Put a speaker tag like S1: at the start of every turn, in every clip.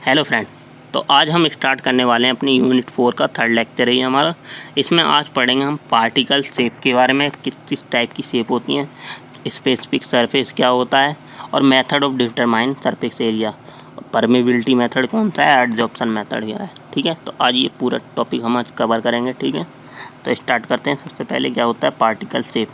S1: Hello friend. तो आज हम स्टार्ट करने वाले हैं अपनी यूनिट 4 का थर्ड लेक्चर है ये हमारा। इसमें आज पढ़ेंगे हम पार्टिकल शेप के बारे में, किस किस टाइप की शेप होती हैं, स्पेसिफिक सरफेस क्या होता है और method of determine surface area, permeability method कौन सा है, एडजॉर्प्शन मेथड क्या है। ठीक है, तो आज ये पूरा टॉपिक हम आज कवर करेंगे। ठीक है, तो स्टार्ट करते हैं। सबसे पहले क्या होता है पार्टिकल शेप।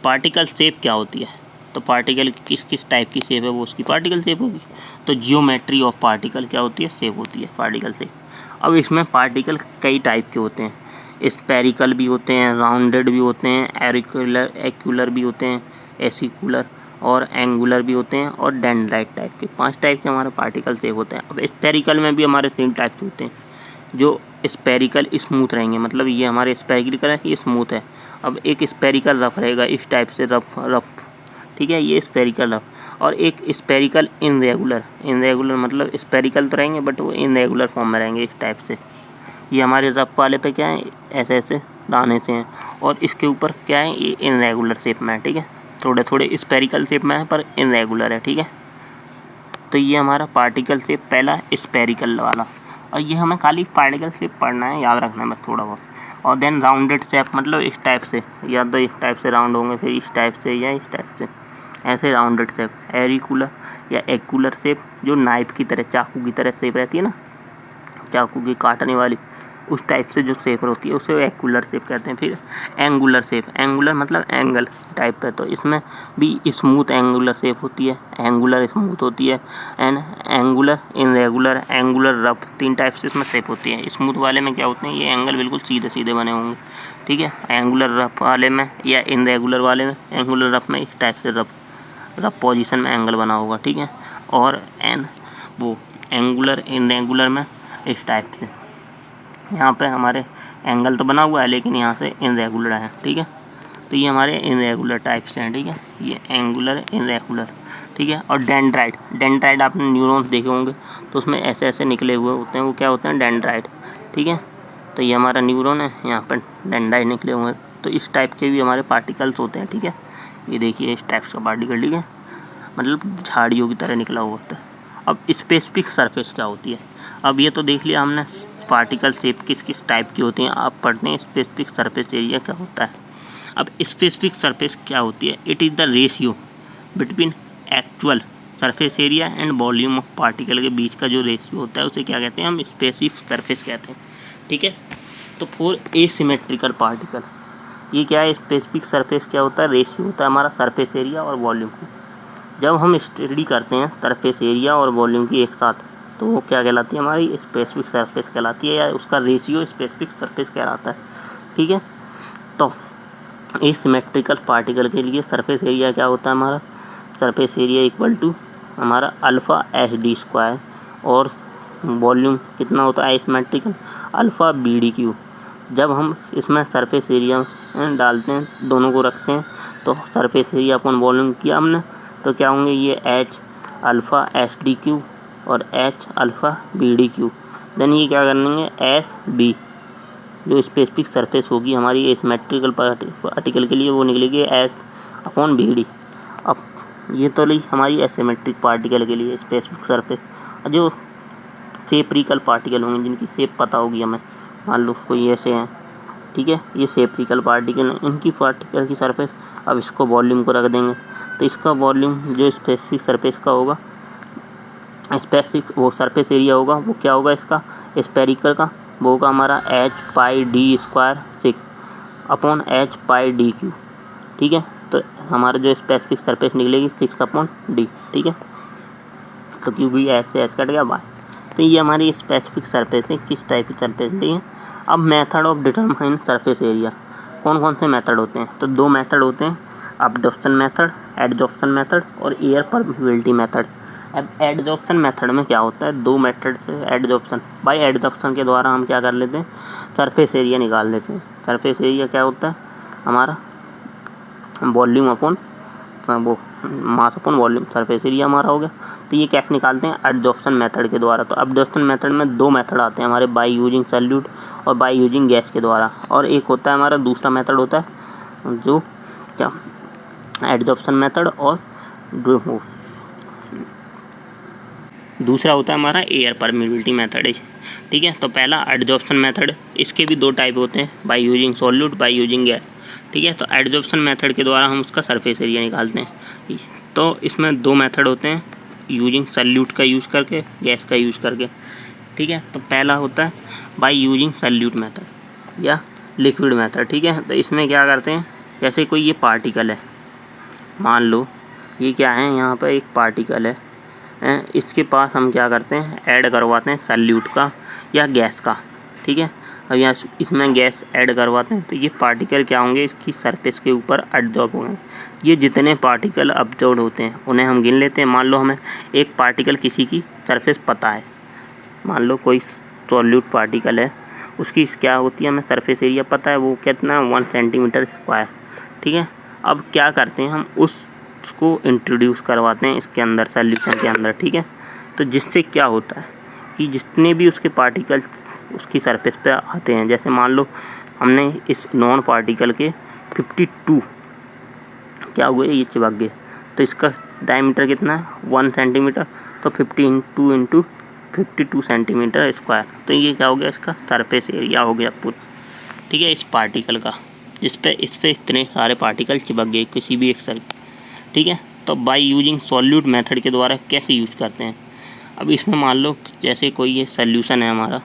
S1: पार्टिकल शेप क्या होती है, तो पार्टिकल किस किस टाइप की शेप है वो उसकी पार्टिकल शेप होगी। तो जियोमेट्री ऑफ पार्टिकल क्या होती है, शेप होती है पार्टिकल शेप। अब इसमें पार्टिकल कई टाइप के होते हैं, स्पेरिकल भी होते हैं, राउंडेड भी होते हैं, एक्यूलर भी होते हैं, एसिकुलर और एंगुलर भी होते हैं, और डेंड्राइट टाइप के। 5 टाइप के हमारे पार्टिकल शेप होते हैं। अब स्पेरिकल में भी हमारे 3 टाइप के होते हैं। जो स्पेरिकल स्मूथ रहेंगे, मतलब ये हमारे स्पेरिकल है, ये स्मूथ है। अब एक स्पेरिकल रफ रहेगा इस टाइप से, रफ। ठीक है, ये स्पेरिकल रफ। और एक स्पेरिकल इनरेगुलर मतलब स्पेरिकल तो रहेंगे बट वो इनरेगुलर फॉर्म में रहेंगे इस टाइप से। ये हमारे रफ वाले पे क्या है, ऐसे ऐसे दाने से हैं, और इसके ऊपर क्या है, ये इनरेगुलर शेप में है। ठीक है, थोड़े थोड़े स्पेरिकल शेप में है पर इनरेगुलर है। ठीक है, तो ये हमारा पार्टिकल शेप पहला स्पेरिकल वाला। और ये हमें खाली पार्टिकल शेप पढ़ना है, याद रखना है बस थोड़ा बहुत। और देन राउंडेड शेप मतलब इस टाइप से, या तो इस टाइप से राउंड होंगे, फिर इस टाइप से या इस टाइप से, ऐसे राउंडेड शेप। एरिकुलर या एकुलर शेप जो नाइफ की तरह, चाकू की तरह शेप रहती है ना, चाकू की काटने वाली, उस टाइप से जो शेप होती है उसे एकुलर शेप कहते हैं। फिर एंगुलर शेप, एंगुलर मतलब एंगल टाइप है, तो इसमें भी स्मूथ एंगुलर शेप होती है, एंगुलर स्मूथ होती है, and angular irregular, angular rough. 3 type से इसमें शेप होती है। स्मूथ वाले में क्या होते हैं, ये एंगल बिल्कुल सीधे सीधे बने होंगे। ठीक है, एंगुलर रफ वाले में या इनरेगुलर वाले में, एंगुलर रफ में इस टाइप से रफ पोजीशन में एंगल बना होगा। ठीक है, और वो एंगुलर इनरेगुलर में इस टाइप से, यहाँ पे हमारे एंगल तो बना हुआ है लेकिन यहाँ से इनरेगुलर है। ठीक है, तो ये हमारे इनरेगुलर टाइप से हैं। ठीक है, ये एंगुलर इनरेगुलर। ठीक है, और डेंड्राइट आपने न्यूरॉन्स देखे होंगे तो उसमें ऐसे ऐसे निकले हुए होते हैं, वो क्या होते हैं, डेंड्राइट। ठीक है, तो ये हमारा न्यूरॉन है, यहाँ पर डेंड्राइट निकले हुए हैं। तो इस टाइप के भी हमारे पार्टिकल्स होते हैं। ठीक है, ये देखिए इस टाइप का पार्टिकल। ठीक है, मतलब झाड़ियों की तरह निकला हुआ होता है। अब स्पेसिफिक सरफेस क्या होती है, अब ये तो देख लिया हमने पार्टिकल शेप किस किस टाइप की होती हैं। आप पढ़ते हैं स्पेसिफिक सरफेस एरिया क्या होता है। अब स्पेसिफिक सरफेस क्या होती है, it is the ratio between actual surface area and volume of particle के बीच का जो रेशियो होता है उसे क्या कहते हैं, हम स्पेसिफिक सरफेस कहते हैं। ठीक है, तो फॉर एसिमेट्रिकल पार्टिकल, ये क्या है, स्पेसिफिक सरफेस क्या होता है, रेशियो होता है हमारा सरफेस एरिया और वॉल्यूम की। जब हम स्टडी करते हैं सरफेस एरिया और वॉल्यूम की एक साथ, तो वो क्या कहलाती है, हमारी स्पेसिफिक सरफेस कहलाती है, या उसका रेशियो स्पेसिफिक सरफेस कहलाता है। ठीक है, तो एसिमेट्रिकल पार्टिकल के लिए सरफेस एरिया क्या होता है, हमारा सरफेस एरिया इक्वल टू हमारा अल्फ़ा एच डी स्क्वायर, और वॉल्यूम कितना होता है asymmetrical, alpha B D Q. जब हम इसमें सरफेस एरिया डालते हैं, दोनों को रखते हैं, तो सरफेस एरिया अपन वॉल्यूम किया हमने, तो क्या होंगे, ये H alpha H D Q और H alpha B D Q. Then ये क्या करेंगे, एस बी, जो स्पेसिफिक सरफेस होगी हमारी एसिमेट्रिकल पार्टिकल के लिए, वो निकलेगी एस अपॉन बी डी। अब ये तो रही हमारी एसिमेट्रिक पार्टिकल के लिए स्पेसिफिक सरफेस। जो सेप्रिकल पार्टिकल होंगे जिनकी शेप पता होगी हमें, मान लो कोई ऐसे हैं, ठीक है, ये सेप्रिकल पार्टिकल हैं, इनकी पार्टिकल की सरफेस, अब इसको वॉल्यूम को रख देंगे, तो इसका वॉल्यूम जो स्पेसिफिक सरफेस का होगा, स्पेसिफिक वो सरफेस एरिया होगा, वो क्या होगा इसका स्पेरिकल का, वो होगा हमारा एच पाई डी स्क्वायर 6 अपॉन एच पाई डी क्यू। ठीक है, तो हमारा जो स्पेसिफिक सरफेस निकलेगी 6 अपॉन डी। ठीक है, तो क्योंकि एच से एच कट गया बाय, तो ये हमारी स्पेसिफिक सरफेस है, किस टाइप की सरफेस ली है। अब method of determine surface area, कौन कौन से मेथड होते हैं, तो 2 मेथड होते हैं, अब्डक्शन मेथड, एडजॉर्प्शन मेथड और एयर परमिबिलिटी मेथड। अब एडजॉर्प्शन मेथड में क्या होता है, 2 मेथड से एडजॉर्प्शन, बाय एडजॉर्प्शन के द्वारा हम क्या कर लेते हैं, सरफेस एरिया निकाल लेते हैं। सरफेस एरिया क्या होता है हमारा, वॉल्यूम अपॉन वो mass upon volume, surface area हमारा हो गया। तो ये कैसे निकालते हैं, एडजॉर्प्शन मेथड के द्वारा। तो एडजॉर्प्शन मेथड में 2 मेथड आते हैं हमारे, बाय यूजिंग सॉल्यूट और बाय यूजिंग गैस के द्वारा। और एक होता है हमारा दूसरा मेथड होता है जो क्या, एडजॉर्प्शन मेथड और दूसरा होता है हमारा एयर परमिबिलिटी मेथड। ठीक है, तो पहला एडजॉर्प्शन मेथड, इसके भी दो टाइप होते हैं, by using solute, by using gas. ठीक है, तो एडजॉर्प्शन मेथड के द्वारा हम उसका सरफेस एरिया निकालते हैं। तो इसमें दो मेथड होते हैं, यूजिंग सॉल्यूट का यूज़ करके, गैस का यूज़ करके। ठीक है, तो पहला होता है बाय यूजिंग सॉल्यूट मेथड या लिक्विड मेथड। ठीक है, तो इसमें क्या करते हैं, जैसे कोई ये पार्टिकल है, मान लो ये क्या है, यहाँ पर एक पार्टिकल है, इसके पास हम क्या करते हैं, ऐड करवाते हैं सॉल्यूट का या गैस का। ठीक है, अब यहाँ इसमें गैस ऐड करवाते हैं, तो ये पार्टिकल क्या होंगे, इसकी सरफेस के ऊपर एब्जॉर्ब होंगे। ये जितने पार्टिकल एब्जॉर्ब होते हैं उन्हें हम गिन लेते हैं। मान लो हमें एक पार्टिकल किसी की सरफेस पता है, मान लो कोई सॉल्यूट पार्टिकल है, उसकी क्या होती है, हमें सरफेस एरिया पता है, वो कितना 1 सेंटीमीटर स्क्वायर। ठीक है, अब क्या करते हैं, हम उसको इंट्रोड्यूस करवाते हैं इसके अंदर, सॉल्यूशन के अंदर। ठीक है, तो जिससे क्या होता है कि जितने भी उसके पार्टिकल उसकी सरफेस पे आते हैं, जैसे मान लो हमने इस नॉन पार्टिकल के 52 क्या हुए, ये चिपक गए, तो इसका डायमीटर कितना है 1 सेंटीमीटर, तो 52 इंटू 52 सेंटीमीटर स्क्वायर, तो ये क्या हो गया, इसका सरफेस एरिया हो गया पूरा। ठीक है, इस पार्टिकल का, इस पे इतने सारे पार्टिकल चिपक गए किसी भी एक साइड। ठीक है, तो बाय यूजिंग सॉल्यूट मेथड के द्वारा कैसे यूज़ करते हैं। अब इसमें मान लो जैसे कोई ये सॉल्यूशन है हमारा,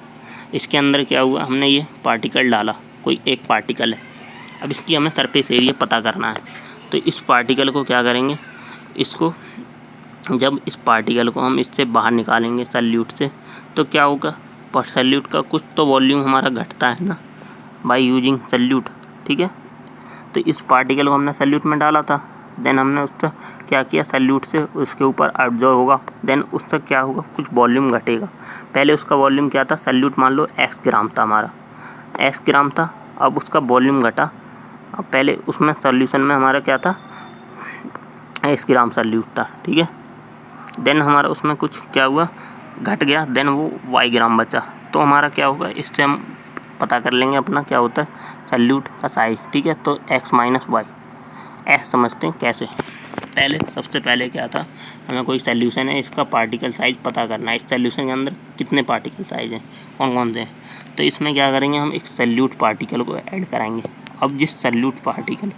S1: इसके अंदर क्या हुआ, हमने ये पार्टिकल डाला, कोई एक पार्टिकल है, अब इसकी हमें सरफेस एरिया पता करना है। तो इस पार्टिकल को क्या करेंगे, इसको जब इस पार्टिकल को हम इससे बाहर निकालेंगे सॉल्यूट से, तो क्या होगा, पर सॉल्यूट का कुछ तो वॉल्यूम हमारा घटता है ना बाय यूजिंग सॉल्यूट। ठीक है, तो इस पार्टिकल को हमने सॉल्यूट में डाला था, देन हमने उसका क्या किया, सॉल्यूट से उसके ऊपर एब्जॉर्ब होगा, देन उससे क्या होगा, कुछ वॉल्यूम घटेगा। पहले उसका वॉल्यूम क्या था, सॉल्यूट मान लो x ग्राम था, हमारा x ग्राम था, अब उसका वॉल्यूम घटा। अब पहले उसमें सॉल्यूशन में हमारा क्या था, x ग्राम सॉल्यूट था। ठीक है, देन हमारा उसमें कुछ क्या हुआ, घट गया, देन वो y ग्राम बचा, तो हमारा क्या होगा, इससे हम पता कर लेंगे अपना क्या होता है सॉल्यूट का साइज। ठीक है, तो x माइनस वाई, ऐसे समझते हैं कैसे। पहले सबसे पहले क्या था, हमें कोई सॉल्यूशन है, इसका पार्टिकल साइज पता करना है, इस सॉल्यूशन के अंदर कितने पार्टिकल साइज हैं, कौन कौन से हैं। तो इसमें क्या करेंगे, हम एक सॉल्यूट पार्टिकल को ऐड कराएंगे। अब जिस सॉल्यूट पार्टिकल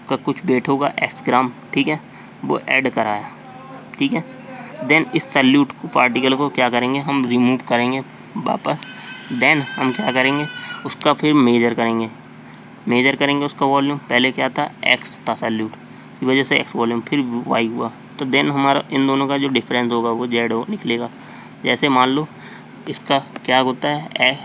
S1: का कुछ वेट होगा x ग्राम, ठीक है, वो ऐड कराया। ठीक है, देन इस सॉल्यूट को पार्टिकल को क्या करेंगे, हम रिमूव करेंगे वापस, देन हम क्या करेंगे, उसका फिर मेजर करेंगे उसका वॉल्यूम। पहले क्या था, x था सॉल्यूट की वजह से x वॉल्यूम, फिर y हुआ, तो देन हमारा इन दोनों का जो डिफरेंस होगा वो z हो निकलेगा। जैसे मान लो इसका क्या होता है,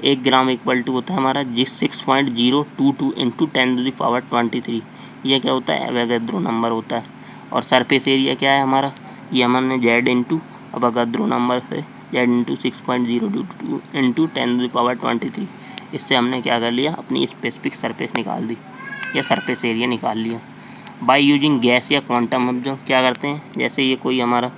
S1: 1 ग्राम इक्वल टू होता है हमारा 6.022 इंटू 10⁻23, यह क्या होता है, एवोगाड्रो नंबर होता है। और सरफेस एरिया क्या है हमारा, ये हमने z इंटू एवोगाड्रो नंबर से z इंटू 6.022 इंटू 10⁻23, इससे हमने क्या कर लिया, अपनी स्पेसिफिक सरफेस निकाल दी या सरफेस एरिया निकाल लिया। बाय यूजिंग गैस या क्वांटम ऑब्जर्व क्या करते हैं, जैसे ये कोई हमारा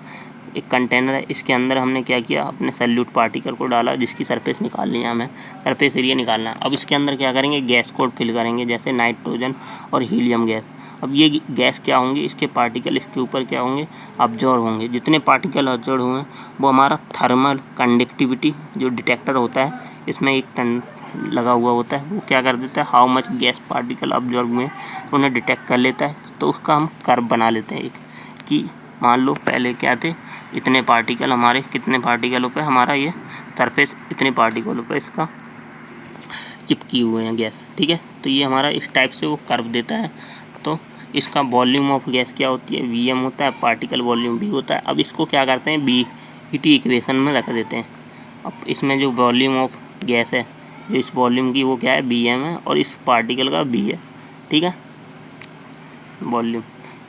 S1: एक कंटेनर है, इसके अंदर हमने क्या किया, अपने सॉल्यूट पार्टिकल को डाला, जिसकी सरफेस निकालनी है, हमें सरफेस एरिया निकालना है। अब इसके अंदर क्या करेंगे, गैस को फिल करेंगे, जैसे नाइट्रोजन और हीलियम गैस। अब ये गैस क्या होंगे, इसके पार्टिकल इसके ऊपर क्या होंगे, ऑब्जर्व होंगे। जितने पार्टिकल ऑब्जर्व हुए वो हमारा थर्मल कंडक्टिविटी जो डिटेक्टर होता है, इसमें एक टन लगा हुआ होता है, वो क्या कर देता है, how much gas particle observe हुए तो उन्हें डिटेक्ट कर लेता है। तो उसका हम कर्व बना लेते हैं एक, कि मान लो पहले क्या थे, इतने पार्टिकल हमारे, कितने पार्टिकलों पे हमारा ये सरफेस, इतने पार्टिकलों पे इसका चिपकी हुए हैं गैस। ठीक है, तो ये हमारा इस टाइप से वो कर्व देता है। तो इसका वॉल्यूम ऑफ गैस क्या होती है, Vm होता है, पार्टिकल वॉल्यूम V होता है। अब इसको क्या करते हैं, BET इक्वेशन में रख देते हैं। अब इसमें जो वॉल्यूम ऑफ गैस है, जो इस वॉल्यूम की वो क्या है, Vm है, और इस पार्टिकल का V है। ठीक है, वॉल्यूम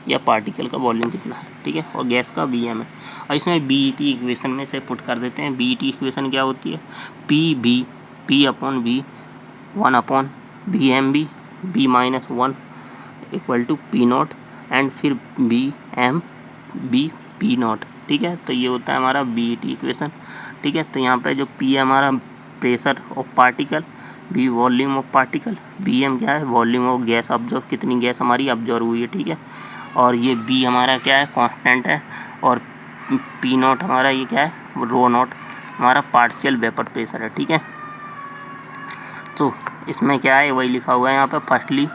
S1: या पार्टिकल का वॉल्यूम कितना है, ठीक है, और गैस का Vm है। और इसमें BET इक्वेशन में से पुट कर देते हैं। BET इक्वेशन क्या होती है, P upon V 1 upon Vmb B minus 1 equal to P naught and फिर Vmb P नॉट। ठीक है, तो ये होता है हमारा BET इक्वेशन। ठीक है, तो यहाँ पे जो P है हमारा pressure of particle, V volume of particle, Vm क्या है, वॉल्यूम ऑफ गैस ऑब्जर्व, कितनी गैस हमारी ऑब्जर्व हुई है। ठीक है, और ये B हमारा क्या है, कांस्टेंट है, और पी नॉट हमारा ये क्या है, रो नॉट हमारा पार्शियल वेपर प्रेशर है। ठीक है, तो इसमें क्या है, वही लिखा हुआ है यहाँ पे, firstly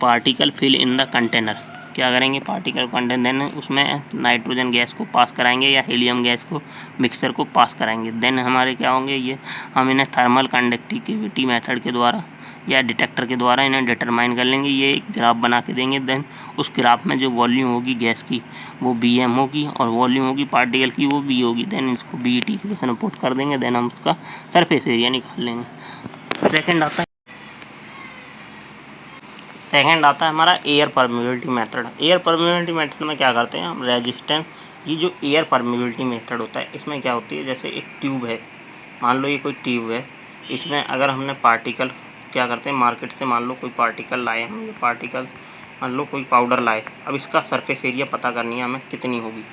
S1: particle fill in the container. क्या करेंगे, पार्टिकल कंटेनर, देन उसमें नाइट्रोजन गैस को पास कराएंगे या हीलियम गैस को, मिक्सचर को पास कराएंगे। देन हमारे क्या होंगे, ये हम इन्हें थर्मल कंडक्टिविटी मेथड के द्वारा या डिटेक्टर के द्वारा इन्हें डिटरमाइन कर लेंगे। ये एक ग्राफ बना के देंगे। देन उस ग्राफ में जो वॉल्यूम होगी गैस की वो BM होगी और वॉल्यूम होगी पार्टिकल की वो B होगी। देन इसको BET इक्वेशन में पुट कर देंगे। देन हम उसका सरफेस एरिया निकाल लेंगे। सेकंड आता है हमारा air permeability method. Air permeability method में क्या करते हैं हम, रेजिस्टेंस, ये जो एयर परमिबिलिटी मेथड होता है इसमें क्या होती है, जैसे एक ट्यूब है, मान लो ये कोई ट्यूब है, इसमें अगर हमने पार्टिकल क्या करते हैं, मार्केट से मान लो कोई पार्टिकल लाए हम, ये पार्टिकल मान लो कोई पाउडर लाए, अब इसका सरफेस एरिया पता करनी है हमें कितनी होगी।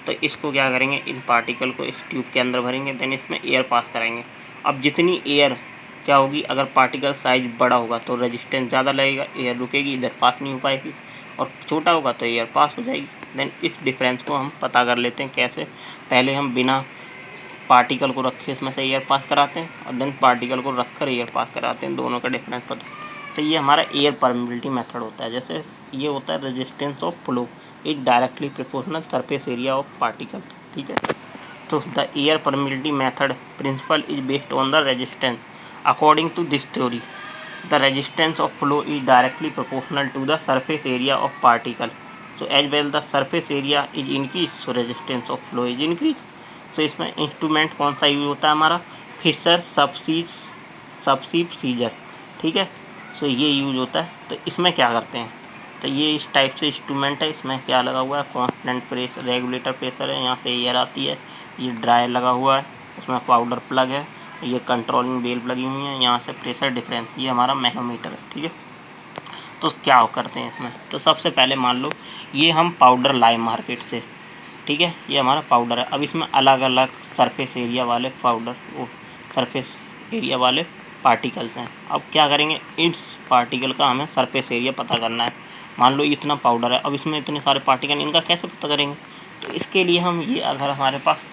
S1: तो इसको क्या करेंगे, इन पार्टिकल को इस ट्यूब के अंदर भरेंगे, देन इसमें एयर पास कराएंगे। अब जितनी एयर क्या होगी, अगर पार्टिकल साइज बड़ा होगा तो रेजिस्टेंस ज़्यादा लगेगा, एयर रुकेगी, इधर पास नहीं हो पाएगी, और छोटा होगा तो एयर पास हो जाएगी। देन इस डिफरेंस को हम पता कर लेते हैं कैसे, पहले हम बिना पार्टिकल को रखे इसमें से एयर पास कराते हैं और देन पार्टिकल को रख कर एयर पास कराते हैं, दोनों का डिफरेंस पता। तो ये हमारा एयर परमिबिलिटी मेथड होता है। जैसे ये होता है resistance of flow is directly proportional surface area of particle. ठीक है, तो the air permeability method principle is based on the resistance. According to this theory, the resistance of flow is directly proportional to the surface area of particle. So as well the surface area is increased, so resistance of flow is increased. So इसमें instrument कौन सा use होता है हमारा, Fisher सबसीप scissor. ठीक है, सो ये use होता है। तो इसमें क्या करते हैं, तो ये इस टाइप से इंस्ट्रूमेंट है, इसमें क्या लगा हुआ है, कांस्टेंट प्रेशर रेगुलेटर प्रेशर है, यहाँ से एयर आती है, ये ड्रायर लगा हुआ है, उसमें पाउडर प्लग है, ये कंट्रोलिंग वेल्व लगी हुई है, यहाँ से प्रेशर डिफरेंस, ये हमारा मैनोमीटर है। ठीक है, तो क्या करते हैं इसमें, तो सबसे पहले मान लो ये हम पाउडर लाए मार्केट से। ठीक है, ये हमारा पाउडर है। अब इसमें अलग अलग सरफेस एरिया वाले पाउडर, वो सरफेस एरिया वाले पार्टिकल्स हैं। अब क्या करेंगे, इस पार्टिकल का हमें सरफेस एरिया पता करना है। मान लो इतना पाउडर है, अब इसमें इतने सारे पार्टिकल, इनका कैसे पता करेंगे, तो इसके लिए हम ये, अगर हमारे पास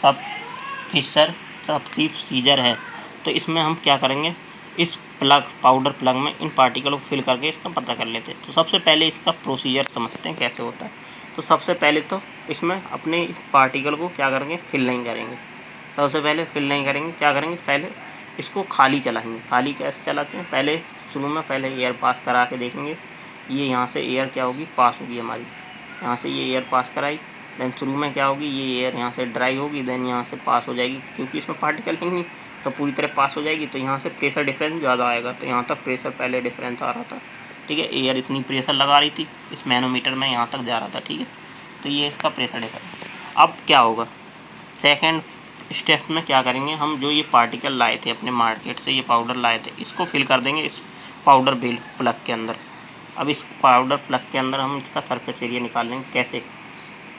S1: फिशर सबसीप सीजर है तो इसमें हम क्या करेंगे, इस पाउडर प्लग में इन पार्टिकलों को फिल करके इसका पता कर लेते हैं। तो सबसे पहले इसका प्रोसीजर समझते हैं कैसे होता है। तो सबसे पहले तो इसमें अपने इस पार्टिकल को क्या करेंगे, फिल नहीं करेंगे। सबसे पहले फिल नहीं करेंगे, क्या करेंगे, पहले इसको खाली चलाएंगे। खाली कैसे चलाते हैं, पहले शुरू में पहले एयर पास करा के देखेंगे। ये यहाँ से एयर क्या होगी, पास होगी हमारी, यहाँ से ये एयर पास कराई, देन शुरू में क्या होगी, ये एयर यहाँ से ड्राई होगी, देन यहाँ से पास हो जाएगी, क्योंकि इसमें पार्टिकल ही नहीं तो पूरी तरह पास हो जाएगी। तो यहाँ से प्रेशर डिफरेंस ज़्यादा आएगा, तो यहाँ तक प्रेशर पहले डिफरेंस आ रहा था। ठीक है, एयर इतनी प्रेशर लगा रही थी इस मैनोमीटर में, यहाँ तक जा रहा था। ठीक है, तो ये इसका प्रेशर डिफरेंस। अब क्या होगा, सेकेंड स्टेप्स में क्या करेंगे, हम जो ये पार्टिकल लाए थे अपने मार्केट से, ये पाउडर लाए थे, इसको फिल कर देंगे इस पाउडर बेल प्लग के अंदर। अब इस पाउडर प्लग के अंदर हम इसका सरफेस एरिया निकाल लेंगे। कैसे,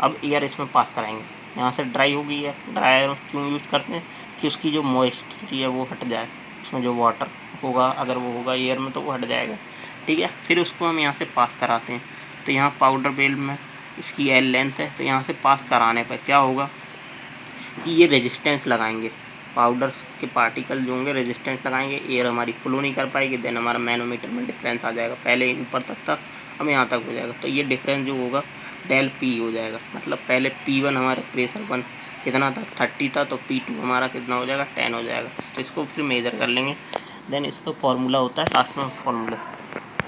S1: अब एयर इसमें पास कराएंगे, यहाँ से ड्राई हो गई है, ड्रायर क्यों यूज़ करते हैं कि उसकी जो मॉइस्चर है वो हट जाए, उसमें जो वाटर होगा अगर वो होगा एयर में तो वो हट जाएगा। ठीक है, फिर उसको हम यहाँ से पास कराते हैं। तो यहाँ पाउडर बेल में इसकी एल लेंथ है, तो यहाँ से पास कराने पर क्या होगा कि ये रेजिस्टेंस लगाएंगे, पाउडर के पार्टिकल जो होंगे रेजिस्टेंस लगाएंगे, एयर हमारी फ्लो नहीं कर पाएगी, देन हमारा मैनोमीटर में डिफरेंस आ जाएगा। पहले ऊपर तक था, अब यहाँ तक हो जाएगा। तो ये डिफरेंस जो होगा डेल पी हो जाएगा, मतलब पहले P1 हमारा प्रेशर 1 कितना था, 30 था, तो P2 हमारा कितना हो जाएगा, 10 हो जाएगा। तो इसको फिर मेजर कर लेंगे। देन इसका फॉर्मूला होता है लास्ट में फॉर्मूला,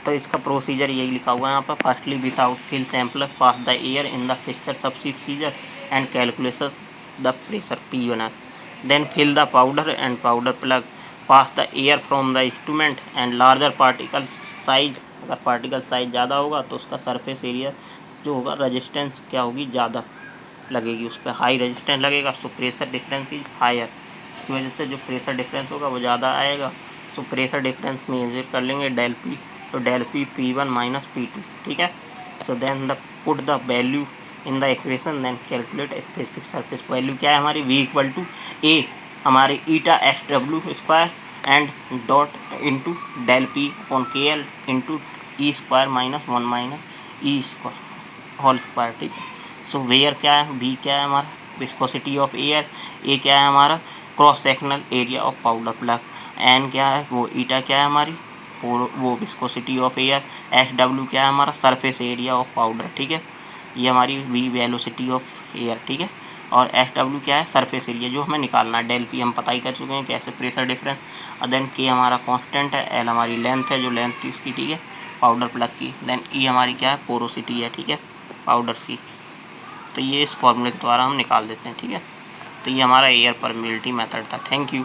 S1: तो इसका प्रोसीजर यही लिखा हुआ है यहाँ पर, firstly without fill sampler pass the air in the fixer subseizer and calculation the pressure P1। Then fill the powder and powder plug, pass the air from the instrument and larger particle size, अगर particle size ज़्यादा होगा तो उसका surface area जो होगा resistance क्या होगी, ज़्यादा लगेगी, उस पर हाई रेजिस्टेंस लगेगा, so pressure difference is higher. इसकी वजह से जो प्रेशर डिफरेंस होगा वो ज़्यादा आएगा, सो प्रेशर डिफरेंस मेजर कर लेंगे डेल पी, तो del P P1 minus P2। ठीक है, so then the put the value in the equation, then calculate specific surface value. क्या है हमारी, V इक्वल टू ए हमारी eta SW square and dot into del P upon KL into E square minus 1 minus E square whole square. ठीक है, so where क्या है, we क्या है हमारा विस्कोसिटी ऑफ एयर, ए क्या है हमारा cross sectional area of powder plug, N क्या है वो ईटा क्या है हमारी वो viscosity of air, S W क्या है हमारा सरफेस एरिया ऑफ पाउडर, ठीक है। ये हमारी वी वेलोसिटी ऑफ एयर, ठीक है। और एस डब्ल्यू क्या है सरफेस एरिया जो हमें निकालना है, डेल पी हम पता ही कर चुके हैं कैसे प्रेशर डिफरेंस। देन के हमारा कांस्टेंट है, एल हमारी लेंथ है जो लेंथ थी इसकी, ठीक है पाउडर प्लग की। देन ई हमारी क्या है पोरोसिटी है, ठीक है पाउडर की। तो ये इस फॉर्मूले के द्वारा हम निकाल देते हैं, ठीक है। तो ये हमारा एयर परमिबिलिटी मेथड था। Thank you.